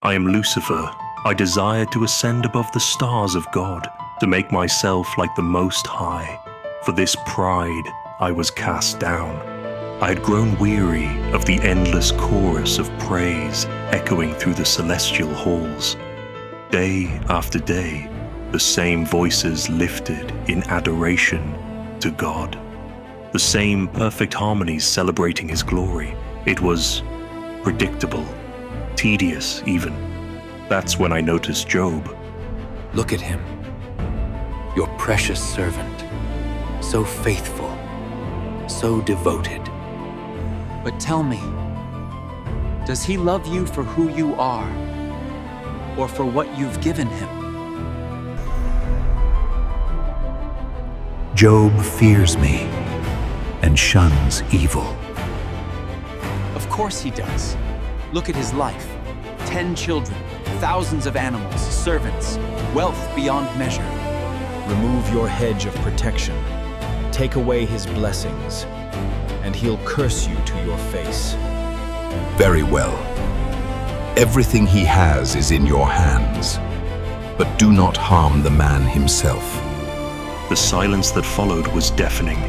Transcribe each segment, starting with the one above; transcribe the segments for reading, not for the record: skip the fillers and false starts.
I am Lucifer. I desire to ascend above the stars of God, to make myself like the Most High. For this pride I was cast down. I had grown weary of the endless chorus of praise echoing through the celestial halls. Day after day, the same voices lifted in adoration to God. The same perfect harmonies celebrating His glory. It was predictable, tedious even. That's when I noticed Job. Look at him, your precious servant, so faithful, so devoted. But tell me, does he love you for who you are, or for what you've given him? Job fears me and shuns evil. Of course he does. Look at his life. 10 children, thousands of animals, servants, wealth beyond measure. Remove your hedge of protection. Take away his blessings, and he'll curse you to your face. Very well. Everything he has is in your hands, but do not harm the man himself. The silence that followed was deafening.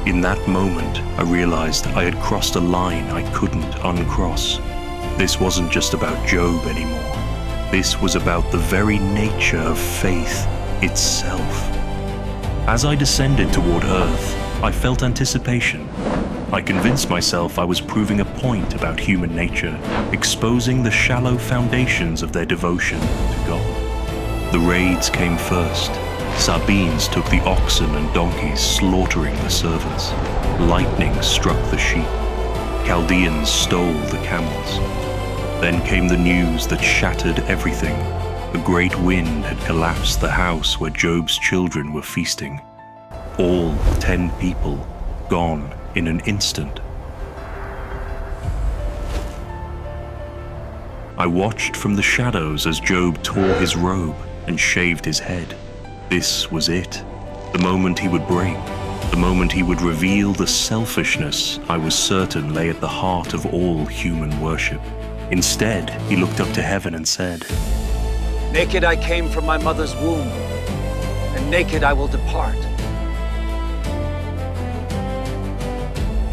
In that moment, I realized I had crossed a line I couldn't uncross. This wasn't just about Job anymore. This was about the very nature of faith itself. As I descended toward earth, I felt anticipation. I convinced myself I was proving a point about human nature, exposing the shallow foundations of their devotion to God. The raids came first. Sabines took the oxen and donkeys, slaughtering the servants. Lightning struck the sheep. Chaldeans stole the camels. Then came the news that shattered everything. A great wind had collapsed the house where Job's children were feasting. All 10 people gone in an instant. I watched from the shadows as Job tore his robe and shaved his head. This was it. The moment he would break. The moment he would reveal the selfishness I was certain lay at the heart of all human worship. Instead, he looked up to heaven and said, "Naked I came from my mother's womb, and naked I will depart."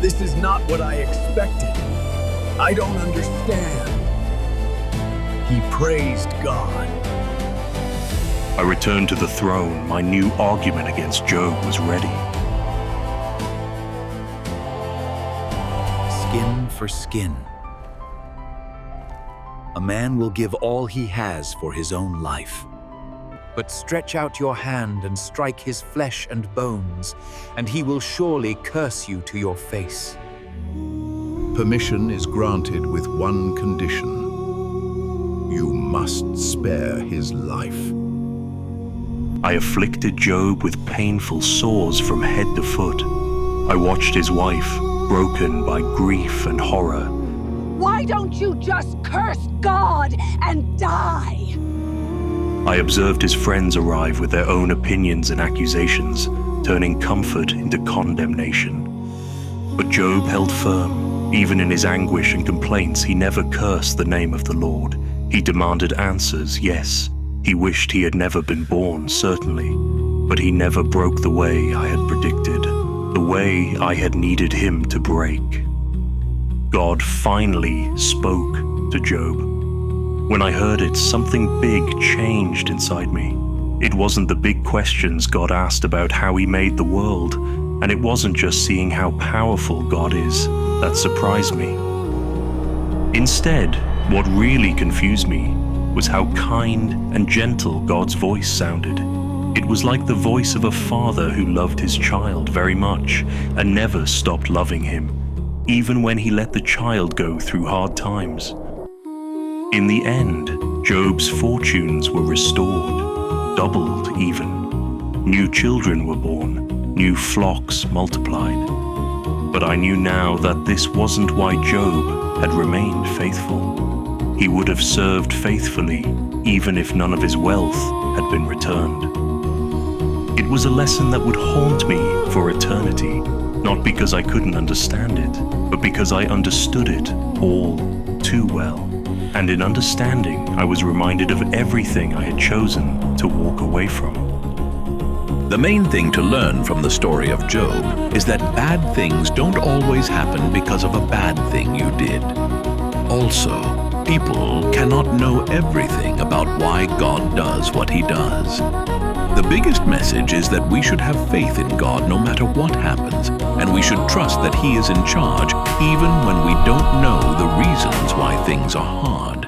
This is not what I expected. I don't understand. He praised God. I returned to the throne. My new argument against Job was ready. Skin for skin. A man will give all he has for his own life. But stretch out your hand and strike his flesh and bones, and he will surely curse you to your face. Permission is granted with one condition. You must spare his life. I afflicted Job with painful sores from head to foot. I watched his wife, broken by grief and horror. Why don't you just curse God and die? I observed his friends arrive with their own opinions and accusations, turning comfort into condemnation. But Job held firm. Even in his anguish and complaints, he never cursed the name of the Lord. He demanded answers, yes. He wished he had never been born, certainly. But he never broke the way I had predicted, the way I had needed him to break. God finally spoke to Job. When I heard it, something big changed inside me. It wasn't the big questions God asked about how He made the world, and it wasn't just seeing how powerful God is that surprised me. Instead, what really confused me was how kind and gentle God's voice sounded. It was like the voice of a father who loved his child very much and never stopped loving him, even when he let the child go through hard times. In the end, Job's fortunes were restored, doubled even. New children were born, new flocks multiplied. But I knew now that this wasn't why Job had remained faithful. He would have served faithfully even if none of his wealth had been returned. It was a lesson that would haunt me for eternity, not because I couldn't understand it, but because I understood it all too well. And in understanding, I was reminded of everything I had chosen to walk away from. The main thing to learn from the story of Job is that bad things don't always happen because of a bad thing you did. Also, people cannot know everything about why God does what he does. The biggest message is that we should have faith in God no matter what happens, and we should trust that he is in charge even when we don't know the reasons why things are hard.